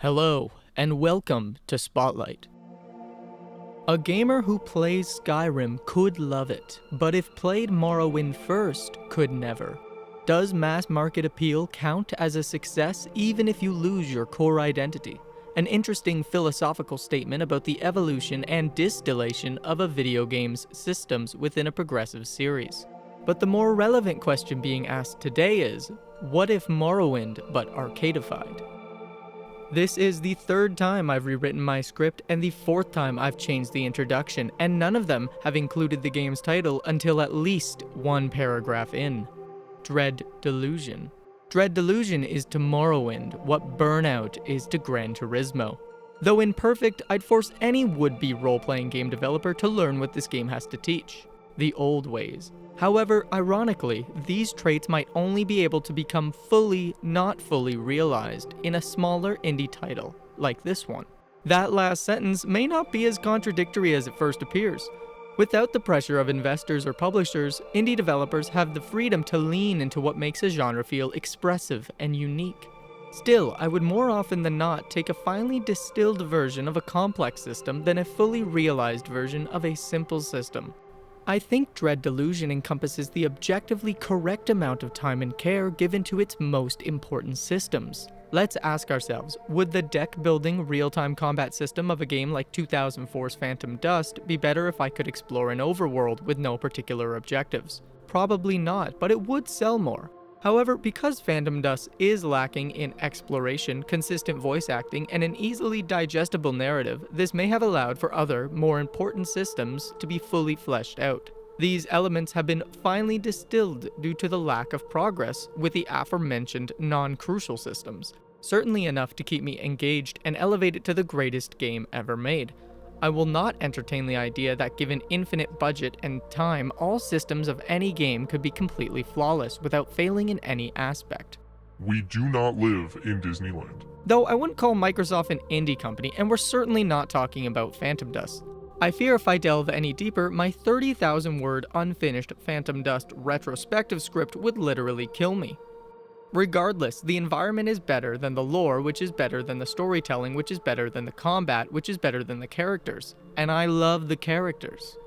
Hello, and welcome to Spotlight. A gamer who plays Skyrim could love it, but if played Morrowind first, could never. Does mass market appeal count as a success even if you lose your core identity? An interesting philosophical statement about the evolution and distillation of a video game's systems within a progressive series. But the more relevant question being asked today is, what if Morrowind but arcadified? This is the third time I've rewritten my script and the fourth time I've changed the introduction, and none of them have included the game's title until at least one paragraph in. Dread Delusion. Dread Delusion is to Morrowind what Burnout is to Gran Turismo. Though imperfect, I'd force any would-be role-playing game developer to learn what this game has to teach. The old ways. However, ironically, these traits might only be able to become not fully realized in a smaller indie title, like this one. That last sentence may not be as contradictory as it first appears. Without the pressure of investors or publishers, indie developers have the freedom to lean into what makes a genre feel expressive and unique. Still, I would more often than not take a finely distilled version of a complex system than a fully realized version of a simple system. I think Dread Delusion encompasses the objectively correct amount of time and care given to its most important systems. Let's ask ourselves, would the deck-building real-time combat system of a game like 2004's Phantom Dust be better if I could explore an overworld with no particular objectives? Probably not, but it would sell more. However, because Phantom Dust is lacking in exploration, consistent voice acting, and an easily digestible narrative, this may have allowed for other, more important systems to be fully fleshed out. These elements have been finely distilled due to the lack of progress with the aforementioned non-crucial systems, certainly enough to keep me engaged and elevate it to the greatest game ever made. I will not entertain the idea that given infinite budget and time, all systems of any game could be completely flawless without failing in any aspect. We do not live in Disneyland. Though I wouldn't call Microsoft an indie company, and we're certainly not talking about Phantom Dust. I fear if I delve any deeper, my 30,000-word unfinished Phantom Dust retrospective script would literally kill me. Regardless, the environment is better than the lore, which is better than the storytelling, which is better than the combat, which is better than the characters. And I love the characters.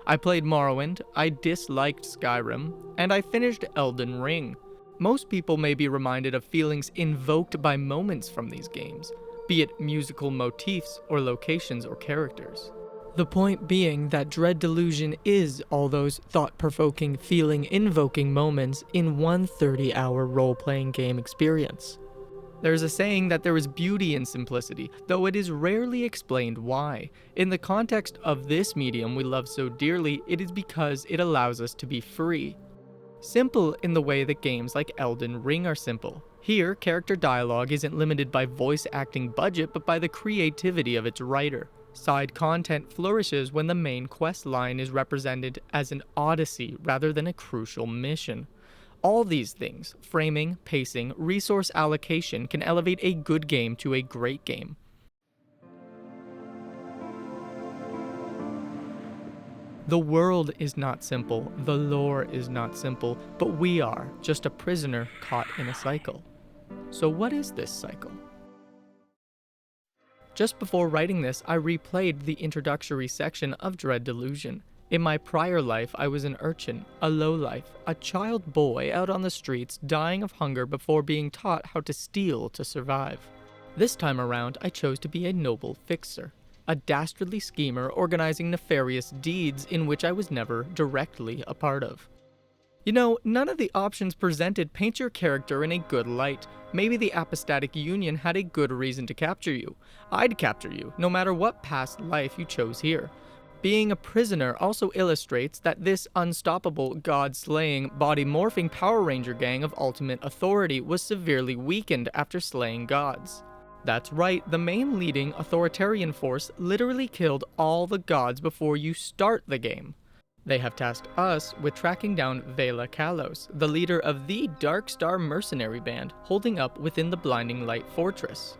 I played Morrowind, I disliked Skyrim, and I finished Elden Ring. Most people may be reminded of feelings invoked by moments from these games, be it musical motifs or locations or characters. The point being that Dread Delusion is all those thought-provoking, feeling-invoking moments in one 30-hour role-playing game experience. There's a saying that there is beauty in simplicity, though it is rarely explained why. In the context of this medium we love so dearly, it is because it allows us to be free. Simple in the way that games like Elden Ring are simple. Here, character dialogue isn't limited by voice acting budget, but by the creativity of its writer. Side content flourishes when the main quest line is represented as an odyssey rather than a crucial mission. All these things, framing, pacing, resource allocation, can elevate a good game to a great game. The world is not simple, the lore is not simple, but we are just a prisoner caught in a cycle. So what is this cycle? Just before writing this, I replayed the introductory section of Dread Delusion. In my prior life, I was an urchin, a lowlife, a child boy out on the streets dying of hunger before being taught how to steal to survive. This time around, I chose to be a noble fixer, a dastardly schemer organizing nefarious deeds in which I was never directly a part of. You know, none of the options presented paint your character in a good light. Maybe the apostatic union had a good reason to capture you. I'd capture you, no matter what past life you chose here. Being a prisoner also illustrates that this unstoppable, god-slaying, body-morphing Power Ranger gang of ultimate authority was severely weakened after slaying gods. That's right, the main leading authoritarian force literally killed all the gods before you start the game. They have tasked us with tracking down Vela Kalos, the leader of the Dark Star mercenary band holding up within the Blinding Light Fortress.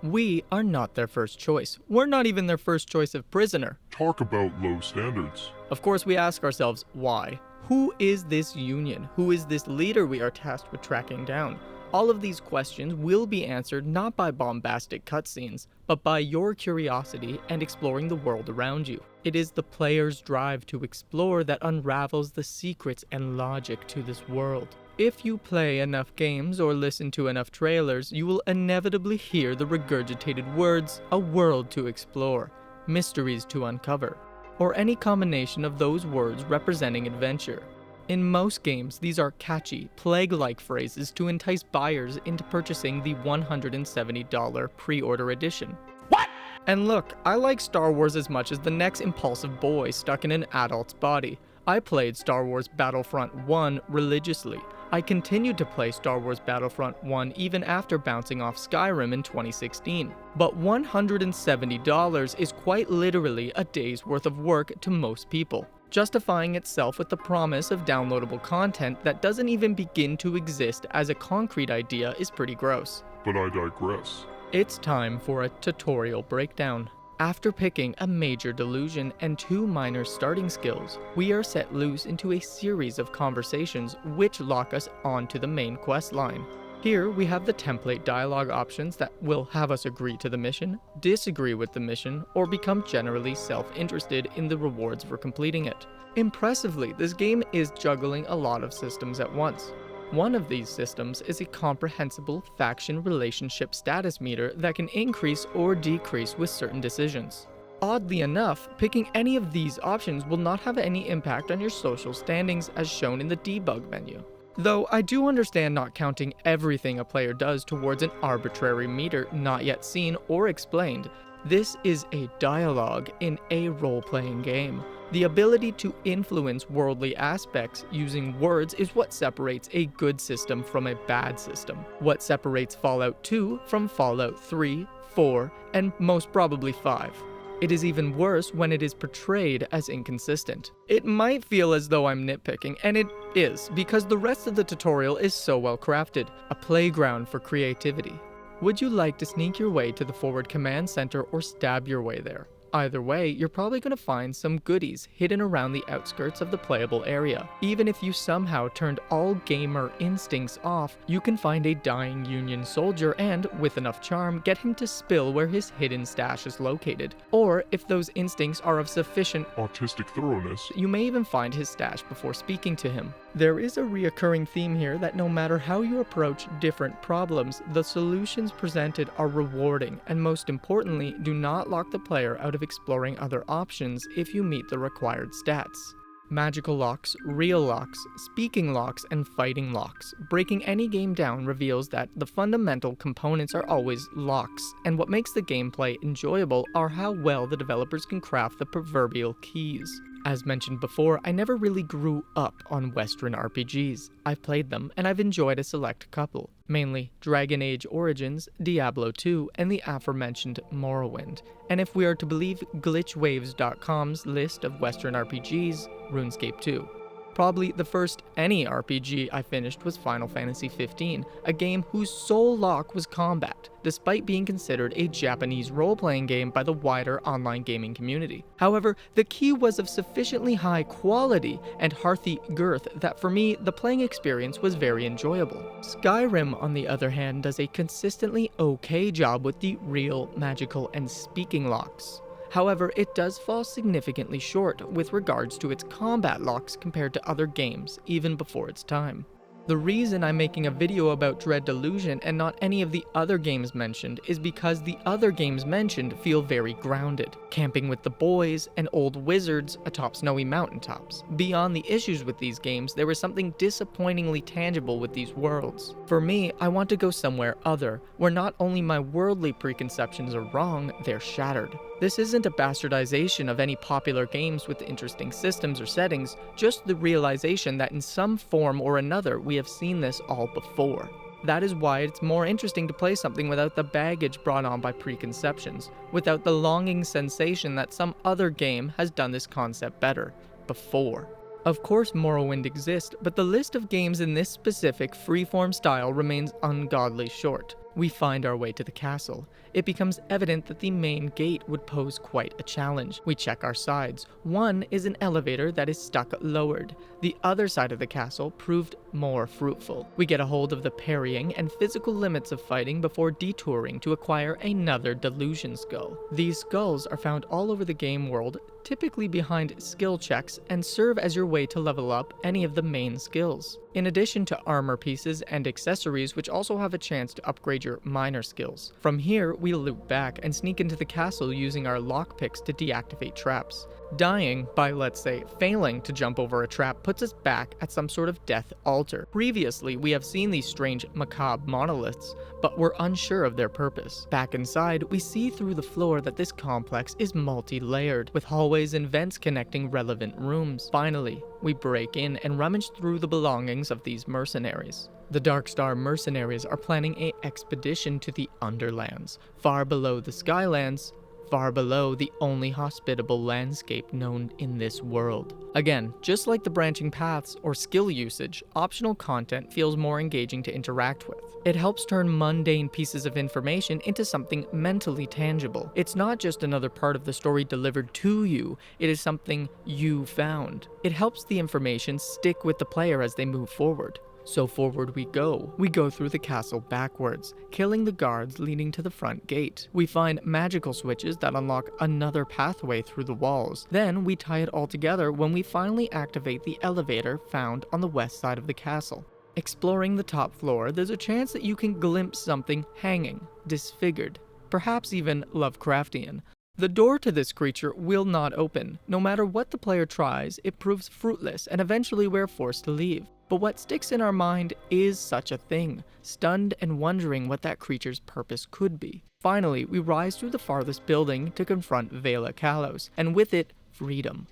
We are not their first choice. We're not even their first choice of prisoner. Talk about low standards. Of course, we ask ourselves, why? Who is this union? Who is this leader we are tasked with tracking down? All of these questions will be answered not by bombastic cutscenes, but by your curiosity and exploring the world around you. It is the player's drive to explore that unravels the secrets and logic to this world. If you play enough games or listen to enough trailers, you will inevitably hear the regurgitated words, "a world to explore," "mysteries to uncover," or any combination of those words representing adventure. In most games, these are catchy, plague-like phrases to entice buyers into purchasing the $170 pre-order edition. What? And look, I like Star Wars as much as the next impulsive boy stuck in an adult's body. I played Star Wars Battlefront 1 religiously. I continued to play Star Wars Battlefront 1 even after bouncing off Skyrim in 2016. But $170 is quite literally a day's worth of work to most people, justifying itself with the promise of downloadable content that doesn't even begin to exist as a concrete idea is pretty gross. But I digress. It's time for a tutorial breakdown. After picking a major delusion and 2 minor starting skills, we are set loose into a series of conversations which lock us onto the main quest line. Here we have the template dialogue options that will have us agree to the mission, disagree with the mission, or become generally self-interested in the rewards for completing it. Impressively, this game is juggling a lot of systems at once. One of these systems is a comprehensible faction relationship status meter that can increase or decrease with certain decisions. Oddly enough, picking any of these options will not have any impact on your social standings as shown in the debug menu. Though I do understand not counting everything a player does towards an arbitrary meter not yet seen or explained. This is a dialogue in a role-playing game. The ability to influence worldly aspects using words is what separates a good system from a bad system. What separates Fallout 2 from Fallout 3, 4, and most probably 5. It is even worse when it is portrayed as inconsistent. It might feel as though I'm nitpicking, and it is, because the rest of the tutorial is so well crafted, a playground for creativity. Would you like to sneak your way to the forward command center or stab your way there? Either way, you're probably going to find some goodies hidden around the outskirts of the playable area. Even if you somehow turned all gamer instincts off, you can find a dying Union soldier and, with enough charm, get him to spill where his hidden stash is located. Or, if those instincts are of sufficient Autistic thoroughness. you may even find his stash before speaking to him. There is a reoccurring theme here that no matter how you approach different problems, the solutions presented are rewarding and most importantly, do not lock the player out of exploring other options if you meet the required stats. Magical locks, real locks, speaking locks, and fighting locks. Breaking any game down reveals that the fundamental components are always locks, and what makes the gameplay enjoyable are how well the developers can craft the proverbial keys. As mentioned before, I never really grew up on Western RPGs. I've played them, and I've enjoyed a select couple, mainly Dragon Age Origins, Diablo 2, and the aforementioned Morrowind. And if we are to believe glitchwaves.com's list of Western RPGs, RuneScape 2. Probably the first any RPG I finished was Final Fantasy XV, a game whose sole lock was combat, despite being considered a Japanese role-playing game by the wider online gaming community. However, the key was of sufficiently high quality and hearthy girth that for me, the playing experience was very enjoyable. Skyrim, on the other hand, does a consistently okay job with the real, magical, and speaking locks. However, it does fall significantly short with regards to its combat locks compared to other games, even before its time. The reason I'm making a video about Dread Delusion and not any of the other games mentioned is because the other games mentioned feel very grounded. Camping with the boys and old wizards atop snowy mountaintops. Beyond the issues with these games, there was something disappointingly tangible with these worlds. For me, I want to go somewhere other, where not only my worldly preconceptions are wrong, they're shattered. This isn't a bastardization of any popular games with interesting systems or settings, just the realization that in some form or another we have seen this all before. That is why it's more interesting to play something without the baggage brought on by preconceptions, without the longing sensation that some other game has done this concept better, before. Of course Morrowind exists, but the list of games in this specific freeform style remains ungodly short. We find our way to the castle. It becomes evident that the main gate would pose quite a challenge. We check our sides. One is an elevator that is stuck lowered. The other side of the castle proved more fruitful. We get a hold of the parrying and physical limits of fighting before detouring to acquire another Delusion skull. These skulls are found all over the game world, typically behind skill checks, and serve as your way to level up any of the main skills, in addition to armor pieces and accessories, which also have a chance to upgrade your minor skills. From here, we loop back and sneak into the castle using our lockpicks to deactivate traps. Dying by, let's say, failing to jump over a trap puts us back at some sort of death altar. Previously, we have seen these strange macabre monoliths, but we're unsure of their purpose. Back inside, we see through the floor that this complex is multi-layered, with hallways and vents connecting relevant rooms. Finally, we break in and rummage through the belongings of these mercenaries. The Darkstar mercenaries are planning an expedition to the Underlands, far below the Skylands, far below the only hospitable landscape known in this world. Again, just like the branching paths or skill usage, optional content feels more engaging to interact with. It helps turn mundane pieces of information into something mentally tangible. It's not just another part of the story delivered to you, it is something you found. It helps the information stick with the player as they move forward. So forward we go. We go through the castle backwards, killing the guards leading to the front gate. We find magical switches that unlock another pathway through the walls. Then we tie it all together when we finally activate the elevator found on the west side of the castle. Exploring the top floor, there's a chance that you can glimpse something hanging, disfigured, perhaps even Lovecraftian. The door to this creature will not open. No matter what the player tries, it proves fruitless and eventually we're forced to leave. But what sticks in our mind is such a thing, stunned and wondering what that creature's purpose could be. Finally, we rise through the farthest building to confront Vela Kalos, and with it, freedom.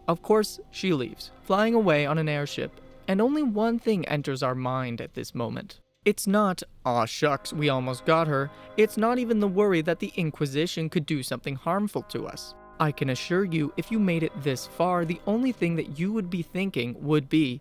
Of course, she leaves, flying away on an airship, and only one thing enters our mind at this moment. It's not, "Aw shucks, we almost got her." It's not even the worry that the Inquisition could do something harmful to us. I can assure you, if you made it this far, the only thing that you would be thinking would be,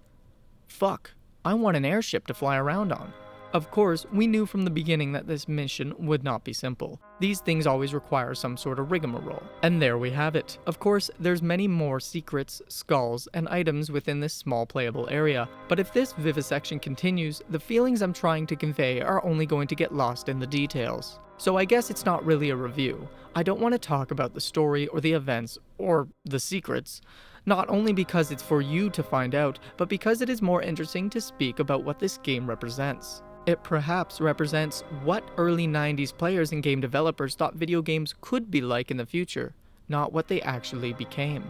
"Fuck, I want an airship to fly around on." Of course, we knew from the beginning that this mission would not be simple. These things always require some sort of rigmarole. And there we have it. Of course, there's many more secrets, skulls, and items within this small playable area, but if this vivisection continues, the feelings I'm trying to convey are only going to get lost in the details. So I guess it's not really a review. I don't want to talk about the story or the events or the secrets. Not only because it's for you to find out, but because it is more interesting to speak about what this game represents. It perhaps represents what early 90s players and game developers thought video games could be like in the future, not what they actually became.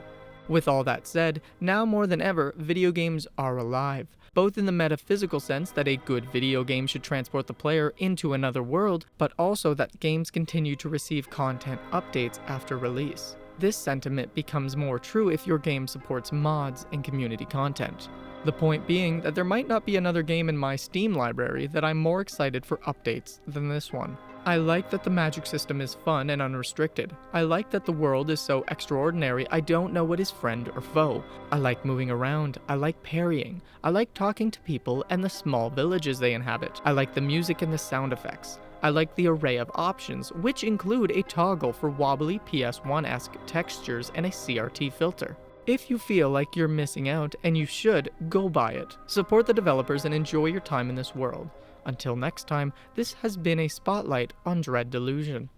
With all that said, now more than ever, video games are alive, both in the metaphysical sense that a good video game should transport the player into another world, but also that games continue to receive content updates after release. This sentiment becomes more true if your game supports mods and community content. The point being that there might not be another game in my Steam library that I'm more excited for updates than this one. I like that the magic system is fun and unrestricted. I like that the world is so extraordinary I don't know what is friend or foe. I like moving around. I like parrying. I like talking to people and the small villages they inhabit. I like the music and the sound effects. I like the array of options, which include a toggle for wobbly PS1-esque textures and a CRT filter. If you feel like you're missing out, and you should, go buy it. Support the developers and enjoy your time in this world. Until next time, this has been a spotlight on Dread Delusion.